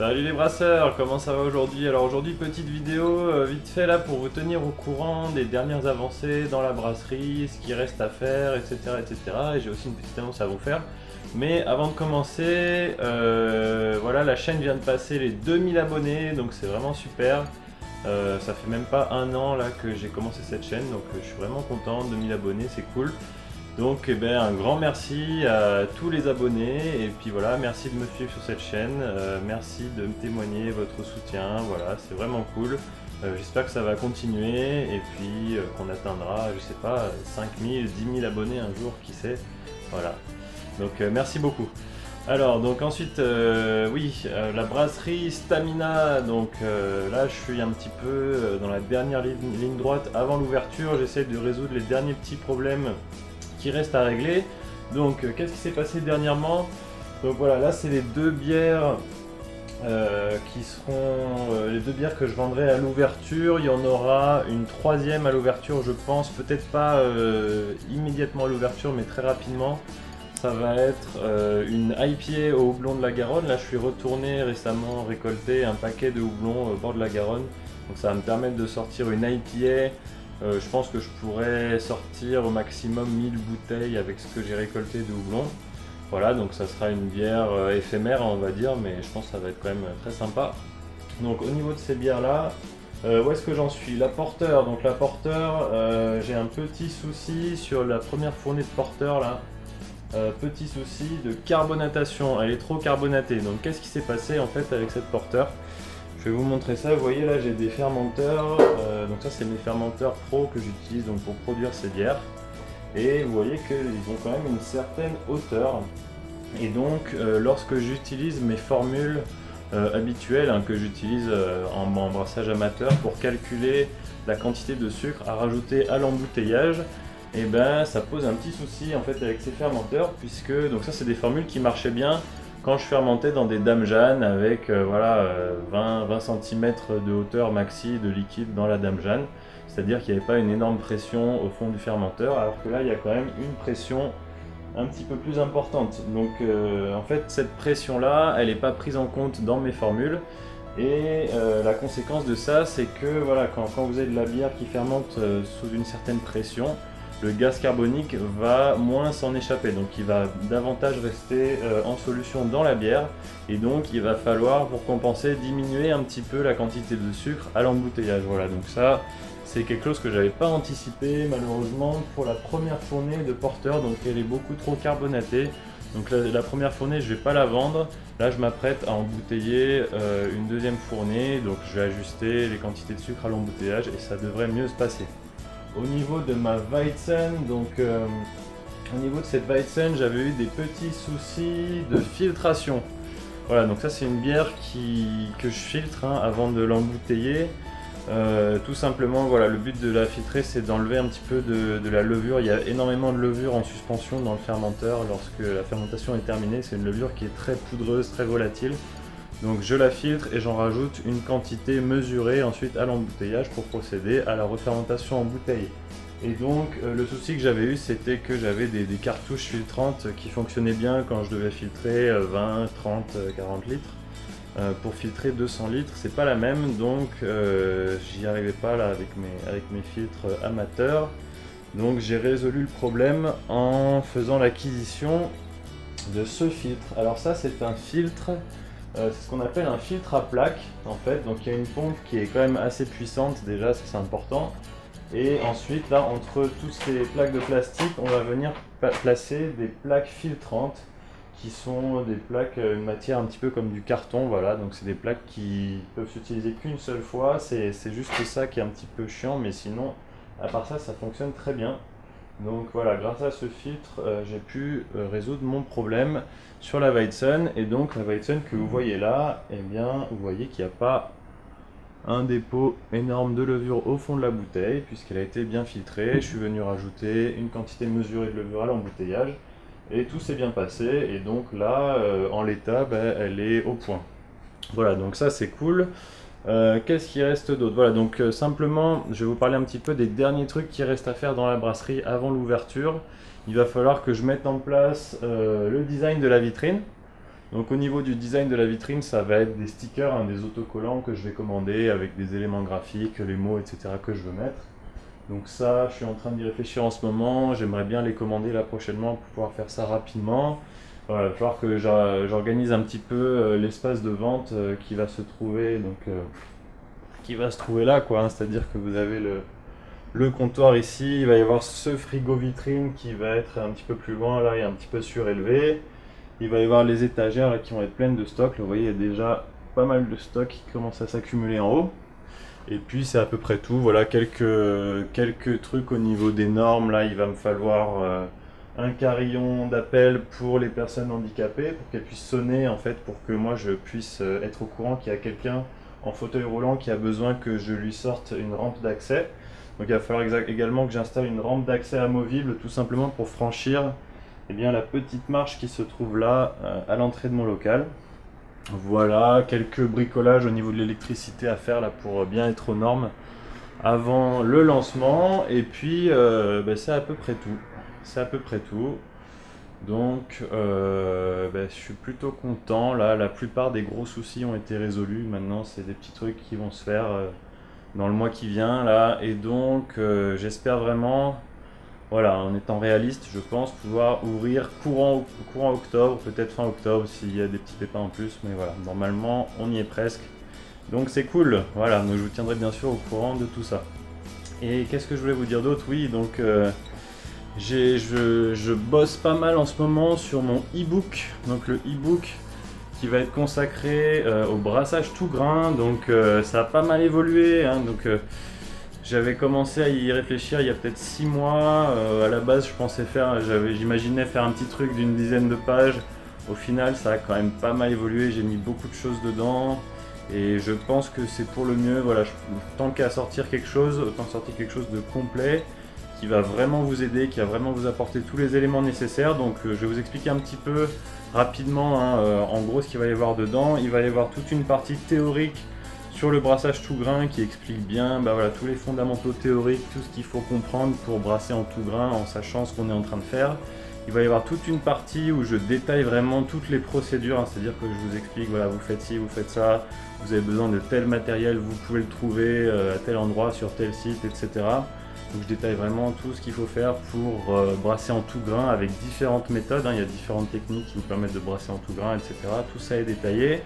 Salut les brasseurs, comment ça va aujourd'hui? Alors aujourd'hui petite vidéo vite fait là pour vous tenir au courant des dernières avancées dans la brasserie, ce qui reste à faire, etc. etc. Et j'ai aussi une petite annonce à vous faire. Mais avant de commencer, voilà, la chaîne vient de passer les 2000 abonnés, donc c'est vraiment super. Ça fait même pas un an là que j'ai commencé cette chaîne, donc je suis vraiment content, 2000 abonnés, c'est cool. Donc eh ben, un grand merci à tous les abonnés et puis voilà, merci de me suivre sur cette chaîne, merci de me témoigner votre soutien, voilà, c'est vraiment cool. J'espère que ça va continuer et puis qu'on atteindra, je sais pas, 5000, 10 000 abonnés un jour, qui sait, voilà. Donc merci beaucoup. Alors donc ensuite, oui, la brasserie Stamina, donc là je suis un petit peu dans la dernière ligne droite avant l'ouverture, j'essaie de résoudre les derniers petits problèmes qui reste à régler. Donc qu'est-ce qui s'est passé dernièrement? Donc voilà, là c'est les deux bières qui seront les deux bières que je vendrai à l'ouverture. Il y en aura une troisième à l'ouverture, je pense, peut-être pas immédiatement à l'ouverture, mais très rapidement. Ça va être une IPA au houblon de la Garonne. Là je suis retourné récemment récolter un paquet de houblon au bord de la Garonne, donc ça va me permettre de sortir une IPA. Je pense que je pourrais sortir au maximum 1000 bouteilles avec ce que j'ai récolté de houblon. Voilà, donc ça sera une bière éphémère on va dire, mais je pense que ça va être quand même très sympa. Donc au niveau de ces bières là, où est-ce que j'en suis? La porteur, donc la porteur, j'ai un petit souci sur la première fournée de porteur là. Petit souci de carbonatation, elle est trop carbonatée. Donc qu'est-ce qui s'est passé en fait avec cette porteur? Je vais vous montrer ça. Vous voyez là j'ai des fermenteurs, donc ça c'est mes fermenteurs pro que j'utilise donc pour produire ces bières, et vous voyez qu'ils ont quand même une certaine hauteur, et donc lorsque j'utilise mes formules habituelles que j'utilise en brassage amateur pour calculer la quantité de sucre à rajouter à l'embouteillage, et ben ça pose un petit souci en fait avec ces fermenteurs, puisque donc ça c'est des formules qui marchaient bien quand je fermentais dans des dames Jeanne avec voilà, 20 cm de hauteur maxi de liquide dans la dame Jeanne, c'est-à-dire qu'il n'y avait pas une énorme pression au fond du fermenteur, alors que là il y a quand même une pression un petit peu plus importante. Donc en fait cette pression là elle n'est pas prise en compte dans mes formules, et la conséquence de ça c'est que voilà, quand vous avez de la bière qui fermente sous une certaine pression, le gaz carbonique va moins s'en échapper, donc il va davantage rester en solution dans la bière, et donc il va falloir, pour compenser, diminuer un petit peu la quantité de sucre à l'embouteillage. Voilà, donc ça c'est quelque chose que j'avais pas anticipé malheureusement pour la première fournée de porteur, donc elle est beaucoup trop carbonatée. Donc la première fournée je vais pas la vendre, là je m'apprête à embouteiller une deuxième fournée, donc je vais ajuster les quantités de sucre à l'embouteillage et ça devrait mieux se passer. Au niveau de ma Weizen, donc au niveau de cette Weizen, j'avais eu des petits soucis de filtration. Voilà, donc ça c'est une bière que je filtre avant de l'embouteiller. Tout simplement, voilà, le but de la filtrer c'est d'enlever un petit peu de la levure. Il y a énormément de levure en suspension dans le fermenteur lorsque la fermentation est terminée. C'est une levure qui est très poudreuse, très volatile. Donc je la filtre et j'en rajoute une quantité mesurée ensuite à l'embouteillage pour procéder à la refermentation en bouteille. Et donc le souci que j'avais eu c'était que j'avais des cartouches filtrantes qui fonctionnaient bien quand je devais filtrer 20, 30, 40 litres. Pour filtrer 200 litres c'est pas la même, donc j'y arrivais pas là avec mes filtres amateurs. Donc j'ai résolu le problème en faisant l'acquisition de ce filtre. Alors ça c'est un filtre, c'est ce qu'on appelle un filtre à plaque en fait, donc il y a une pompe qui est quand même assez puissante déjà, ça c'est important, et ensuite là entre toutes ces plaques de plastique on va venir placer des plaques filtrantes qui sont des plaques, une matière un petit peu comme du carton, voilà, donc c'est des plaques qui peuvent s'utiliser qu'une seule fois, c'est juste ça qui est un petit peu chiant, mais sinon à part ça ça fonctionne très bien. Donc voilà, grâce à ce filtre, j'ai pu résoudre mon problème sur la Weizen. Et donc la Weizen que vous voyez là, eh bien vous voyez qu'il n'y a pas un dépôt énorme de levure au fond de la bouteille, puisqu'elle a été bien filtrée. Je suis venu rajouter une quantité mesurée de levure à l'embouteillage, et tout s'est bien passé. Et donc là, en l'état, elle est au point. Voilà, donc ça c'est cool. Qu'est-ce qui reste d'autre? Voilà, donc simplement je vais vous parler un petit peu des derniers trucs qui restent à faire dans la brasserie avant l'ouverture. Il va falloir que je mette en place le design de la vitrine. Donc au niveau du design de la vitrine, ça va être des stickers, hein, des autocollants que je vais commander avec des éléments graphiques, les mots, etc. que je veux mettre. Donc ça, je suis en train d'y réfléchir en ce moment, j'aimerais bien les commander là prochainement pour pouvoir faire ça rapidement. Voilà, il va falloir que j'organise un petit peu l'espace de vente qui va se trouver, qui va se trouver là, quoi, hein. C'est-à-dire que vous avez le comptoir ici, il va y avoir ce frigo vitrine qui va être un petit peu plus loin, là, et un petit peu surélevé. Il va y avoir les étagères là, qui vont être pleines de stock. Là, vous voyez, il y a déjà pas mal de stock qui commence à s'accumuler en haut. Et puis c'est à peu près tout. Voilà quelques trucs au niveau des normes. Là, il va me falloir un carillon d'appel pour les personnes handicapées, pour qu'elles puissent sonner en fait, pour que moi je puisse être au courant qu'il y a quelqu'un en fauteuil roulant qui a besoin que je lui sorte une rampe d'accès. Donc il va falloir également que j'installe une rampe d'accès amovible, tout simplement pour franchir la petite marche qui se trouve là à l'entrée de mon local. Voilà, quelques bricolages au niveau de l'électricité à faire là pour bien être aux normes avant le lancement. Et puis c'est à peu près tout. C'est à peu près tout. Donc je suis plutôt content. Là, la plupart des gros soucis ont été résolus. Maintenant, c'est des petits trucs qui vont se faire dans le mois qui vient là. Et donc j'espère vraiment, voilà, en étant réaliste, je pense pouvoir ouvrir courant octobre, peut-être fin octobre s'il y a des petits pépins en plus, mais voilà, normalement on y est presque. Donc c'est cool, voilà, donc je vous tiendrai bien sûr au courant de tout ça. Et qu'est-ce que je voulais vous dire d'autre? Oui, donc je bosse pas mal en ce moment sur mon e-book, donc le e-book qui va être consacré au brassage tout grain, donc ça a pas mal évolué, hein, donc j'avais commencé à y réfléchir il y a peut-être 6 mois. À la base, j'imaginais faire un petit truc d'une dizaine de pages. Au final, ça a quand même pas mal évolué. J'ai mis beaucoup de choses dedans et je pense que c'est pour le mieux. Voilà, tant qu'à sortir quelque chose, autant sortir quelque chose de complet qui va vraiment vous aider, qui va vraiment vous apporter tous les éléments nécessaires. Donc, je vais vous expliquer un petit peu rapidement, hein, en gros, ce qu'il va y avoir dedans. Il va y avoir toute une partie théorique sur le brassage tout grain qui explique bien voilà, tous les fondamentaux théoriques, tout ce qu'il faut comprendre pour brasser en tout grain en sachant ce qu'on est en train de faire. Il va y avoir toute une partie où je détaille vraiment toutes les procédures, hein, c'est-à-dire que je vous explique, voilà, vous faites ci, vous faites ça, vous avez besoin de tel matériel, vous pouvez le trouver à tel endroit, sur tel site, etc. Donc je détaille vraiment tout ce qu'il faut faire pour brasser en tout grain avec différentes méthodes, hein. Il y a différentes techniques qui nous permettent de brasser en tout grain, etc. Tout ça est détaillé.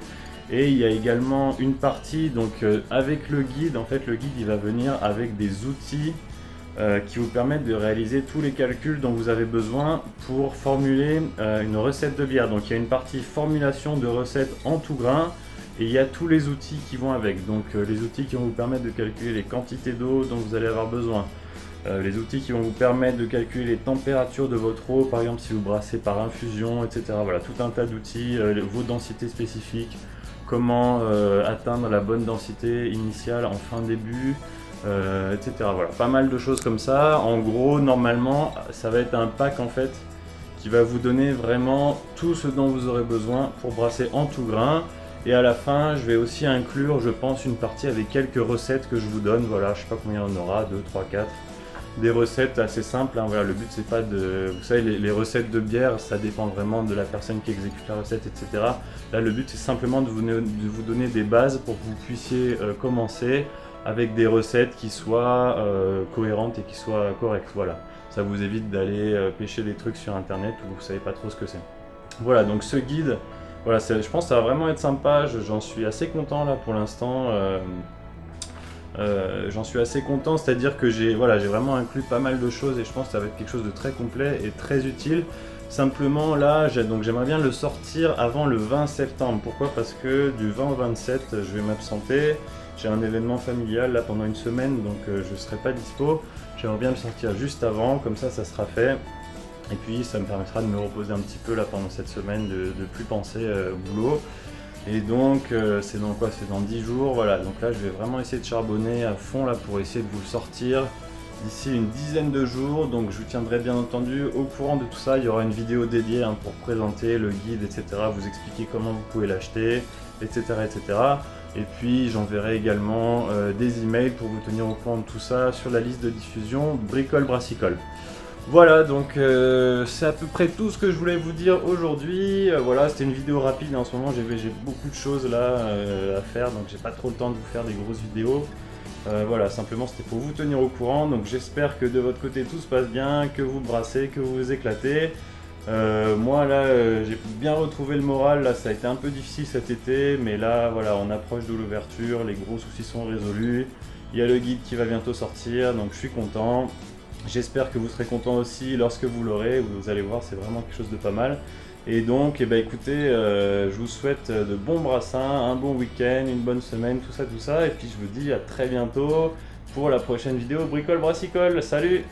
Et il y a également une partie, donc avec le guide, en fait le guide il va venir avec des outils qui vous permettent de réaliser tous les calculs dont vous avez besoin pour formuler une recette de bière. Donc il y a une partie formulation de recettes en tout grain et il y a tous les outils qui vont avec. Donc les outils qui vont vous permettre de calculer les quantités d'eau dont vous allez avoir besoin. Les outils qui vont vous permettre de calculer les températures de votre eau, par exemple si vous brassez par infusion, etc. Voilà, tout un tas d'outils, vos densités spécifiques, comment atteindre la bonne densité initiale en fin début, etc. Voilà, pas mal de choses comme ça. En gros, normalement, ça va être un pack en fait qui va vous donner vraiment tout ce dont vous aurez besoin pour brasser en tout grain. Et à la fin, je vais aussi inclure, je pense, une partie avec quelques recettes que je vous donne. Voilà, je sais pas combien il y en aura, 2, 3, 4. Des recettes assez simples, hein. Voilà, le but c'est pas de... Vous savez, les recettes de bière, ça dépend vraiment de la personne qui exécute la recette, etc. Là, le but c'est simplement de vous donner des bases pour que vous puissiez commencer avec des recettes qui soient cohérentes et qui soient correctes. Voilà, ça vous évite d'aller pêcher des trucs sur internet où vous savez pas trop ce que c'est. Voilà, donc ce guide, voilà, je pense que ça va vraiment être sympa. J'en suis assez content là pour l'instant. J'en suis assez content, c'est-à-dire que j'ai vraiment inclus pas mal de choses et je pense que ça va être quelque chose de très complet et très utile. Simplement là, j'aimerais bien le sortir avant le 20 septembre. Pourquoi? Parce que du 20 au 27, je vais m'absenter. J'ai un événement familial là pendant une semaine, donc je ne serai pas dispo. J'aimerais bien le sortir juste avant, comme ça sera fait. Et puis ça me permettra de me reposer un petit peu là pendant cette semaine, de plus penser au boulot. Et donc c'est dans quoi? C'est dans 10 jours, voilà. Donc là je vais vraiment essayer de charbonner à fond là pour essayer de vous le sortir d'ici une dizaine de jours. Donc je vous tiendrai bien entendu au courant de tout ça. Il y aura une vidéo dédiée hein, pour présenter le guide, etc. Vous expliquer comment vous pouvez l'acheter, etc., etc. Et puis j'enverrai également des emails pour vous tenir au courant de tout ça sur la liste de diffusion Bricole Brassicole. Voilà, donc c'est à peu près tout ce que je voulais vous dire aujourd'hui. Voilà, c'était une vidéo rapide. En ce moment, j'ai beaucoup de choses là à faire, donc j'ai pas trop le temps de vous faire des grosses vidéos. Voilà, simplement c'était pour vous tenir au courant. Donc j'espère que de votre côté tout se passe bien, que vous brassez, que vous vous éclatez. Moi là, j'ai bien retrouvé le moral. Là, ça a été un peu difficile cet été, mais là, voilà, on approche de l'ouverture. Les gros soucis sont résolus. Il y a le guide qui va bientôt sortir, donc je suis content. J'espère que vous serez content aussi lorsque vous l'aurez, vous allez voir, c'est vraiment quelque chose de pas mal. Et donc, eh ben, écoutez, je vous souhaite de bons brassins, un bon week-end, une bonne semaine, tout ça, et puis je vous dis à très bientôt pour la prochaine vidéo Bricole Brassicole. Salut!